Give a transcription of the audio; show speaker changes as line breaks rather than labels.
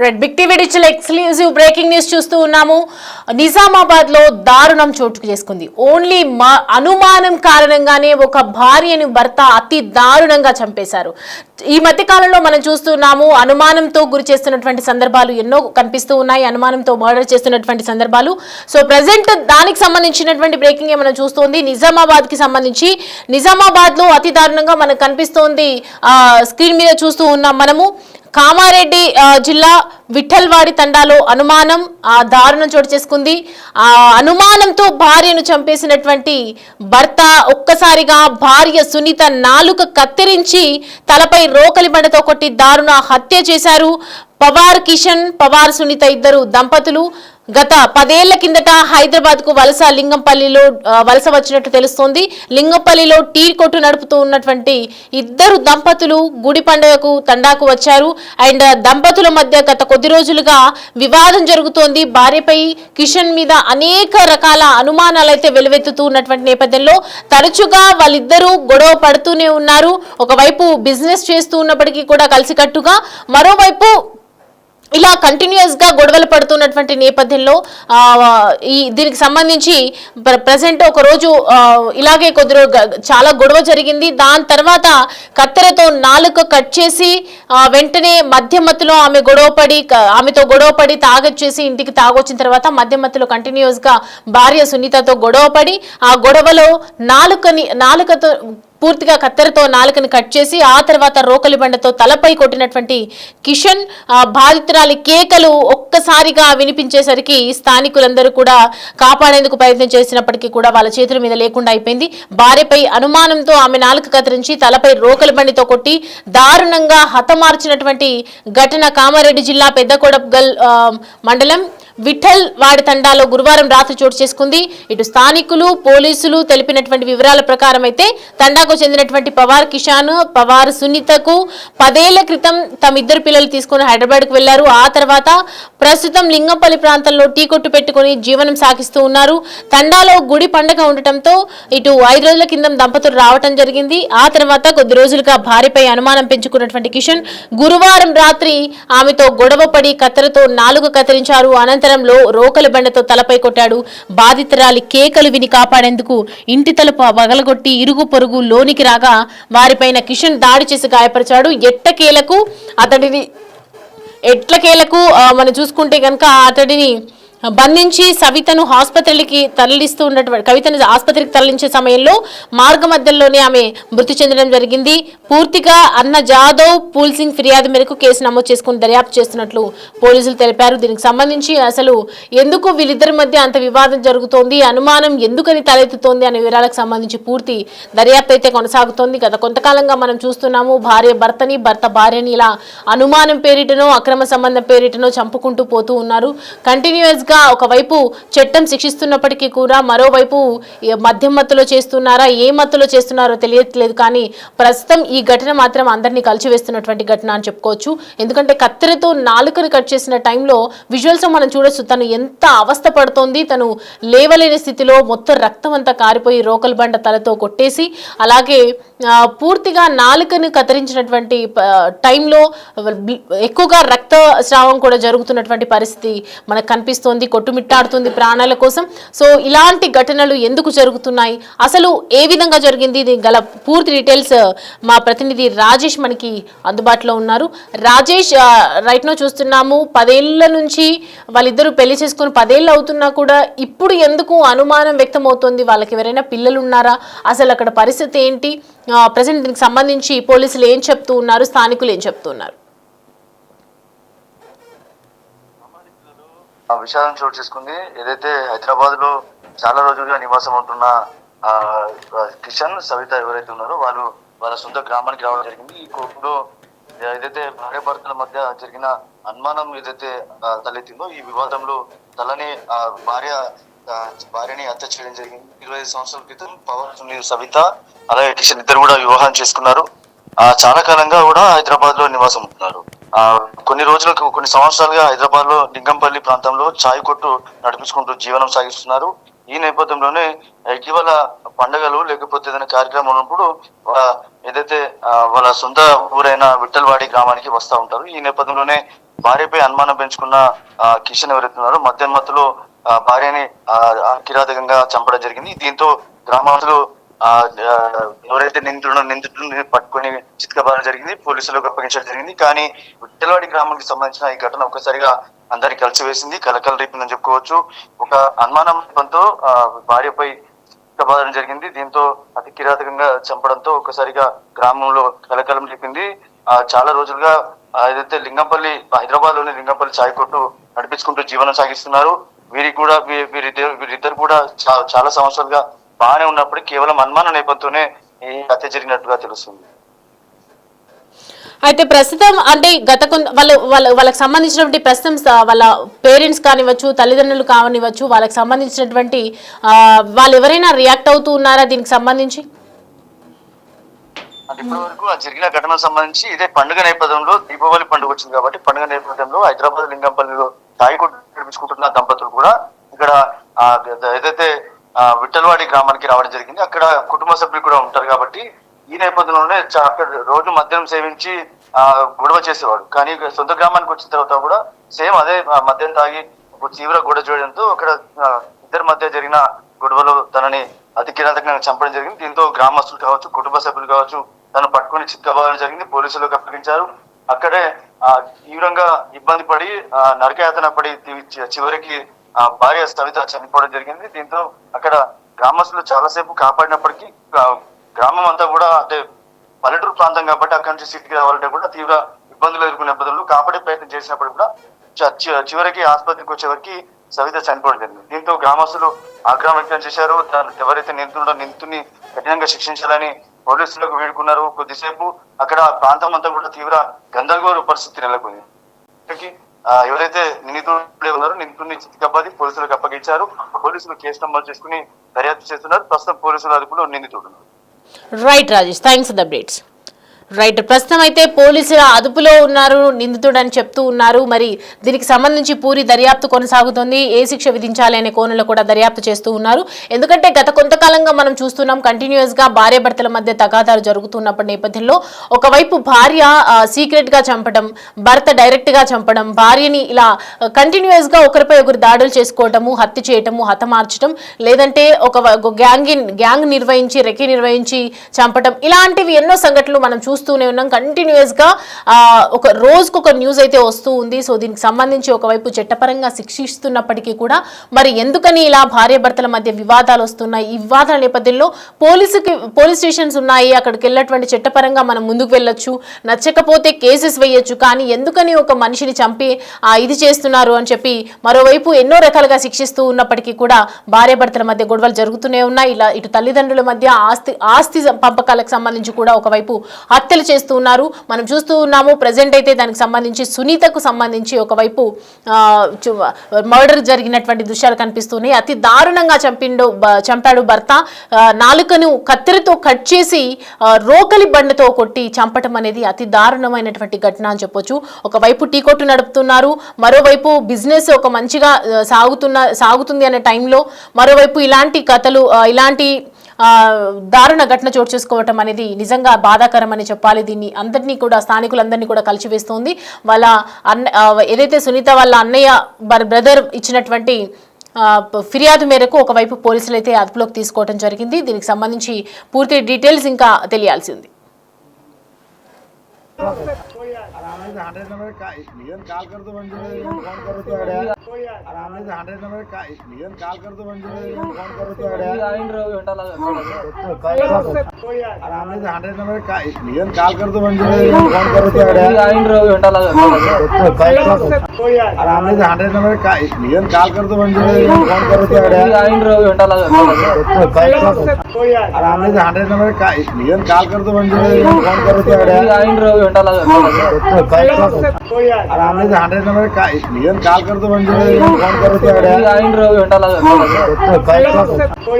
Red big TV digital exclusive breaking news చూస్తూ ఉన్నాము. నిజామాబాద్ లో దారుణం చోటు చేసుకుంది. ఓన్లీ అనుమానం కారణంగానే ఒక భార్యను భర్త అతి దారుణంగా చంపేశారు. ఈ మధ్య కాలంలో మనం చూస్తున్నాము, అనుమానంతో గురి చేస్తున్నటువంటి సందర్భాలు ఎన్నో కనిపిస్తూ ఉన్నాయి. అనుమానంతో మర్డర్ చేస్తున్నటువంటి సందర్భాలు. సో ప్రెసెంట్ దానికి సంబంధించినటువంటి బ్రేకింగ్ మనం చూస్తోంది. నిజామాబాద్ కి సంబంధించి నిజామాబాద్ లో అతి దారుణంగా మనకు కనిపిస్తోంది. స్క్రీన్ మీద చూస్తూ ఉన్నాం మనము. కామారెడ్డి జిల్లా విఠల్వాడి తండాలో అనుమానం దారుణం చోటు చేసుకుంది. అనుమానంతో భార్యను చంపేసినటువంటి భర్త ఒక్కసారిగా భార్య సునీత నాలుక కత్తిరించి తలపై రోకలి బండతో కొట్టి దారుణ హత్య చేశారు. పవార్ కిషన్, పవార్ సునీత ఇద్దరు దంపతులు గత 10 ఏళ్ల కిందట హైదరాబాద్ కు లింగంపల్లిలో వలస వచ్చినట్టు తెలుస్తోంది. లింగంపల్లిలో టీ కొట్టు నడుపుతూ ఉన్నటువంటి ఇద్దరు దంపతులు గుడి పండుగకు తండాకు వచ్చారు. అండ్ దంపతుల మధ్య గత కొద్ది రోజులుగా వివాదం జరుగుతోంది. భార్యపై కిషన్ మీద అనేక రకాల అనుమానాలు అయితే వెలువెత్తుతూ ఉన్నటువంటి నేపథ్యంలో తరచుగా వాళ్ళిద్దరూ గొడవ పడుతూనే ఉన్నారు. ఒకవైపు బిజినెస్ చేస్తూ ఉన్నప్పటికీ కూడా కలిసికట్టుగా, మరోవైపు ఇలా కంటిన్యూస్ గా గొడవలు పడుతున్నటువంటి నేపథ్యంలో దీనికి సంబంధించి ప్రజెంట్ ఒక రోజు ఇలాగే చాలా గొడవ జరిగింది. దాని తర్వాత కత్తెరతో నాలుక కట్ చేసి వెంటనే మధ్యమత్తులో ఆమెతో గొడవపడి తాగొచ్చేసి ఇంటికి తాగొచ్చిన తర్వాత మధ్యమత్తులో కంటిన్యూస్ గా భార్య సునీతతో గొడవపడి ఆ గొడవలో నాలుకతో పూర్తిగా కత్తెరతో నాలుకని కట్ చేసి ఆ తర్వాత రోకలి బండతో తలపై కొట్టినటువంటి కిషన్ బాధితురాలి కేకలు ఒక్కసారిగా వినిపించేసరికి స్థానికులందరూ కూడా కాపాడేందుకు ప్రయత్నం చేసినప్పటికీ కూడా వాళ్ళ చేతుల మీద లేకుండా అయిపోయింది. భార్యపై అనుమానంతో ఆమె నాలుక కత్తిరించి తలపై రోకలి బండితో కొట్టి దారుణంగా హతమార్చినటువంటి ఘటన కామారెడ్డి జిల్లా పెద్దకొడగల్ మండలం విఠల్ వాడి తండాలో గురువారం రాత్రి చోటు చేసుకుంది. ఇటు స్థానికులు, పోలీసులు తెలిపినటువంటి వివరాల ప్రకారం అయితే తండాకు చెందినటువంటి పవార్ కిషాన్, పవార్ సునీతకు 10 ఏళ్ల క్రితం తమిద్దరు పిల్లలు తీసుకుని హైదరాబాద్ కు వెళ్లారు. ఆ తర్వాత ప్రస్తుతం లింగంపల్లి ప్రాంతంలో టీ కొట్టు పెట్టుకుని జీవనం సాగిస్తూ ఉన్నారు. తండాలో గుడి పండుగ ఉండటంతో ఇటు 5 రోజుల కింద దంపతులు రావటం జరిగింది. ఆ తర్వాత కొద్ది రోజులుగా భార్యపై అనుమానం పెంచుకున్నటువంటి కిషన్ గురువారం రాత్రి ఆమెతో గొడవపడి కత్తెరతో నాలుగు కత్తిరించారు. అనంతరం రోకలి బండతో తలపై కొట్టాడు. బాధితురాలి కేకలు విని కాపాడేందుకు ఇంటి తలుపు పగలగొట్టి ఇరుగు పొరుగు లోనికి రాగా వారిపైన కిషన్ దాడి చేసి గాయపరిచాడు. ఎట్లకేలకు మనం చూసుకుంటే కనుక అతడిని బంధించి కవితను ఆసుపత్రికి తరలించే సమయంలో మార్గ మధ్యలోనే ఆమె మృతి చెందడం జరిగింది. పూర్తిగా అన్న జాదవ్ పూల్ సింగ్ ఫిర్యాదు మేరకు కేసు నమోదు చేసుకుని దర్యాప్తు చేస్తున్నట్లు పోలీసులు తెలిపారు. దీనికి సంబంధించి అసలు ఎందుకు వీళ్ళిద్దరి మధ్య అంత వివాదం జరుగుతోంది, అనుమానం ఎందుకని తలెత్తుతోంది అనే వివరాలకు సంబంధించి పూర్తి దర్యాప్తు అయితే కొనసాగుతోంది. గత కొంతకాలంగా మనం చూస్తున్నాము, భార్య భర్తని, భర్త భార్యని ఇలా అనుమానం పేరిటనో అక్రమ సంబంధం పేరిటనో చంపుకుంటూ పోతూ ఉన్నారు. కంటిన్యూస్ గా ఒకవైపు చట్టం శిక్షిస్తున్నప్పటికీ కూడా మరోవైపు మద్యం మత్తులో చేస్తున్నారా, ఏ మత్తులో చేస్తున్నారో తెలియట్లేదు. కానీ ప్రస్తుతం ఈ ఘటన మాత్రం అందరినీ కలిచివేస్తున్నటువంటి ఘటన అని చెప్పుకోవచ్చు. ఎందుకంటే కత్తెరతో నాలుకను కట్ చేసిన టైంలో విజువల్స్ మనం చూడొచ్చు. తను ఎంత అవస్థ పడుతోంది, తను లేవలేని స్థితిలో మొత్తం రక్తం అంతా కారిపోయి రోకల్ బండ తలతో కొట్టేసి అలాగే పూర్తిగా నాలుకను కత్తిరించినటువంటి టైంలో ఎక్కువగా రక్తస్రావం కూడా జరుగుతున్నటువంటి పరిస్థితి మనకు కనిపిస్తోంది. కొట్టుమిట్టాడుతుంది ప్రాణాల కోసం. సో ఇలాంటి ఘటనలు ఎందుకు జరుగుతున్నాయి, అసలు ఏ విధంగా జరిగింది, గల పూర్తి డీటెయిల్స్ మా ప్రతినిధి రాజేష్ మనకి అందుబాటులో ఉన్నారు. రాజేష్, రైట్ నో చూస్తున్నాము 10 ఏళ్ల నుంచి వాళ్ళిద్దరూ పెళ్లి చేసుకుని 10 ఏళ్ళు అవుతున్నా కూడా ఇప్పుడు ఎందుకు అనుమానం వ్యక్తం అవుతుంది, వాళ్ళకి ఎవరైనా పిల్లలు ఉన్నారా, అసలు అక్కడ పరిస్థితి ఏంటి, ప్రజెంట్ దీనికి సంబంధించి పోలీసులు ఏం చెప్తూ ఉన్నారు, స్థానికులు ఏం చెప్తూ ఉన్నారు?
ఆ విషయం చోటు చేసుకుంది. ఏదైతే హైదరాబాద్ లో చాలా రోజులుగా నివాసం ఉంటున్న కిషన్, సవిత ఎవరైతే ఉన్నారో వాళ్ళు వాళ్ళ సొంత గ్రామానికి రావడం జరిగింది. ఈ కోర్టులో ఏదైతే భార్య భర్తల మధ్య జరిగిన అనుమానం ఏదైతే తలెత్తిందో ఈ వివాదంలో భార్యని హత్య చేయడం జరిగింది. 25 సంవత్సరాల క్రితం పవర్ సవిత అలాగే కిషన్ ఇద్దరు కూడా వివాహం చేసుకున్నారు. చాలా కాలంగా కూడా హైదరాబాద్ లో నివాసం ఉంటున్నారు. కొన్ని సంవత్సరాలుగా హైదరాబాద్ లో లింగంపల్లి ప్రాంతంలో చాయ్ కొట్టు నడిపించుకుంటూ జీవనం సాగిస్తున్నారు. ఈ నేపథ్యంలోనే ఇటీవల పండుగలు లేకపోతే ఏదైనా కార్యక్రమం ఉన్నప్పుడు ఏదైతే వాళ్ళ సొంత ఊరైన విఠల్వాడి గ్రామానికి వస్తూ ఉంటారు. ఈ నేపథ్యంలోనే భార్యపై అనుమానం పెంచుకున్న కిషన్ ఎవరైతున్నారో మధ్యలో భార్యని కిరాతకంగా చంపడం జరిగింది. దీంతో గ్రామస్తులు ఎవరైతే నిందితుడిని పట్టుకొని చిత్కబారడం జరిగింది, పోలీసులకు అప్పగించడం జరిగింది. కానీ విట్టలవాడి గ్రామానికి సంబంధించిన ఈ ఘటన ఒక్కసారిగా అందరికి కలిసివేసింది, కలకల రేపిందని చెప్పుకోవచ్చు. ఒక అనుమానంతో భార్యపై చిత్కబారడం జరిగింది. దీంతో అతి కిరాతకంగా చంపడంతో ఒక్కసారిగా గ్రామంలో కలకలం రేపింది. చాలా రోజులుగా ఏదైతే లింగంపల్లి, హైదరాబాద్ లోని లింగంపల్లి చాయ్ కొట్టు నడిపించుకుంటూ జీవనం సాగిస్తున్నారు. వీరిద్దరు కూడా చాలా సంవత్సరాలుగా బాగానే ఉన్నప్పటికీ కేవలం అనుమాన నేపథ్యంతోనే ఈ హత్య జరిగినట్టుగా తెలుస్తుంది.
అయితే ప్రస్తుతం అంటే వాళ్ళకి సంబంధించినటువంటి ప్రస్తుతం వాళ్ళ పేరెంట్స్ కానివ్వచ్చు, తల్లిదండ్రులు కానివ్వచ్చు, వాళ్ళకి సంబంధించినటువంటి వాళ్ళు ఎవరైనా రియాక్ట్ అవుతూ ఉన్నారా దీనికి సంబంధించి?
అంటే ఇప్పటి వరకు ఆ జరిగిన ఘటనకు సంబంధించి ఇదే పండుగ నేపథ్యంలో, దీపావళి పండుగ వచ్చింది కాబట్టి పండుగ నేపథ్యంలో హైదరాబాద్ లింగంపల్లిలో తాయికొట్టు నడిపించుకుంటున్న దంపతులు కూడా ఇక్కడ ఏదైతే విట్టలవాడి గ్రామానికి రావడం జరిగింది. అక్కడ కుటుంబ సభ్యులు కూడా ఉంటారు కాబట్టి ఈ నేపథ్యంలోనే అక్కడ రోజు మద్యం సేవించి గొడవ చేసేవాడు. కానీ సొంత గ్రామానికి వచ్చిన తర్వాత కూడా సేమ్ అదే మద్యం తాగి తీవ్ర గొడవ చేయడంతో అక్కడ ఇద్దరి మధ్య జరిగిన గొడవలో తనని అతి కిరాతకంగా చంపడం జరిగింది. దీంతో గ్రామస్తులు కావచ్చు, కుటుంబ సభ్యులు కావచ్చు తను పట్టుకుని చిత్కబారడం జరిగింది, పోలీసులకు అప్పగించారు. అక్కడే తీవ్రంగా ఇబ్బంది పడి నరకయాతన పడి చివరికి భార్య సవిత చనిపోవడం జరిగింది. దీంతో అక్కడ గ్రామస్తులు చాలాసేపు కాపాడినప్పటికీ గ్రామం అంతా కూడా అంటే పల్లెటూరు ప్రాంతం కాబట్టి అక్కడి నుంచి సిటీకి రావాలంటే కూడా తీవ్ర ఇబ్బందులు ఎదుర్కొనే నేపథ్యంలో కాపాడే ప్రయత్నం చేసినప్పుడు కూడా చివరికి ఆసుపత్రికి వచ్చేవరకు సవిత చనిపోవడం జరిగింది. దీంతో గ్రామస్తులు ఆగ్రహం వ్యక్తం చేశారు. ఎవరైతే నిందితుడిని కఠినంగా శిక్షించాలని పోలీసులకు వేడుకున్నారు. కొద్దిసేపు అక్కడ ప్రాంతం అంతా కూడా తీవ్ర గందరగోళ పరిస్థితి నెలకొంది. ఎవరైతే నిందితుడు ఉన్నారో నిందితుడిని చిత్కబాది పోలీసులకు అప్పగించారు. పోలీసులు కేసు నమోదు చేసుకుని దర్యాప్తు చేస్తున్నారు. ప్రస్తుతం పోలీసుల అదుపులో నిందితుడు.
Right Rajesh, thanks for the updates. Right, ప్రస్తుతం అయితే పోలీసుల అదుపులో ఉన్నారు నిందితుడు అని చెప్తూ ఉన్నారు. మరి దీనికి సంబంధించి పూరి దర్యాప్తు కొనసాగుతుంది. ఏ శిక్ష విధించాలి అనే కోణంలో కూడా దర్యాప్తు చేస్తూ ఉన్నారు. ఎందుకంటే గత కొంతకాలంగా మనం చూస్తున్నాం కంటిన్యూస్ గా భార్యాభర్తల మధ్య తగాదాలు జరుగుతున్నప్పటి నేపథ్యంలో ఒకవైపు భార్య సీక్రెట్ గా చంపడం, భర్త డైరెక్ట్ గా చంపడం, భార్యని ఇలా కంటిన్యూస్ గా ఒకరిపై ఒకరు దాడులు చేసుకోవటము, హత్య చేయటము, హతమార్చడం, లేదంటే ఒక గ్యాంగ్ నిర్వహించి రెక్కి నిర్వహించి చంపడం, ఇలాంటివి ఎన్నో సంఘటనలు మనం చూస్తూనే ఉన్నాం. కంటిన్యూస్ గా ఒక రోజుకు ఒక న్యూస్ అయితే వస్తూ ఉంది. సో దీనికి సంబంధించి ఒకవైపు చట్టపరంగా శిక్షిస్తున్నప్పటికీ కూడా మరి ఎందుకని ఇలా భార్యాభర్తల మధ్య వివాదాలు వస్తున్నాయి? ఈ వివాదాల నేపథ్యంలో పోలీస్ స్టేషన్స్ ఉన్నాయి, అక్కడికి వెళ్ళినటువంటి చట్టపరంగా మనం ముందుకు వెళ్ళొచ్చు, నచ్చకపోతే కేసెస్ వేయొచ్చు. కానీ ఎందుకని ఒక మనిషిని చంపి ఇది చేస్తున్నారు అని చెప్పి మరోవైపు ఎన్నో రకాలుగా శిక్షిస్తూ ఉన్నప్పటికీ కూడా భార్యాభర్తల మధ్య గొడవలు జరుగుతూనే ఉన్నాయి. ఇలా ఇటు తల్లిదండ్రుల మధ్య ఆస్తి పంపకాలకు సంబంధించి కూడా ఒకవైపు హత్యలు చేస్తూ ఉన్నారు. మనం చూస్తూ ఉన్నాము. ప్రజెంట్ అయితే దానికి సంబంధించి సునీతకు సంబంధించి ఒకవైపు మర్డర్ జరిగినటువంటి దృశ్యాలు కనిపిస్తున్నాయి. అతి దారుణంగా చంపాడు భర్త. నాలుకను కత్తెరతో కట్ చేసి రోకలి బండతో కొట్టి చంపటం అనేది అతి దారుణమైనటువంటి ఘటన అని చెప్పొచ్చు. ఒకవైపు టీ కొట్టు నడుపుతున్నారు, మరోవైపు బిజినెస్ ఒక మంచిగా సాగుతుంది అనే టైంలో మరోవైపు ఇలాంటి కథలు, ఇలాంటి దారుణ ఘటన చోటు చేసుకోవటం అనేది నిజంగా బాధాకరం అని చెప్పాలి. దీన్ని అందరినీ కూడా స్థానికులందరినీ కూడా కలిసివేస్తోంది. వాళ్ళ ఏదైతే సునీత వాళ్ళ అన్నయ్య బ్రదర్ ఇచ్చినటువంటి ఫిర్యాదు మేరకు ఒకవైపు పోలీసులు అయితే అదుపులోకి తీసుకోవడం జరిగింది. దీనికి సంబంధించి పూర్తి డీటెయిల్స్ ఇంకా తెలియాల్సి ఉంది.
हंड्रेड नंबर का इसलिए कॉल कर दो बंजू फोन करो तो आराम से 100 नंबर का इसलिए कॉल कर दो बंजू फोन करो तो आराम से 100 नंबर का इसलिए कॉल कर दो बंजू फोन करो तो आराम से 100 नंबर का इसलिए कॉल कर दो बंजू फोन करो तो आराम से 100 नंबर का इसलिए कॉल कर दो बंजू फोन करो तो आराम से 100 नंबर का इसलिए कॉल कर दो बंजू फोन करो तो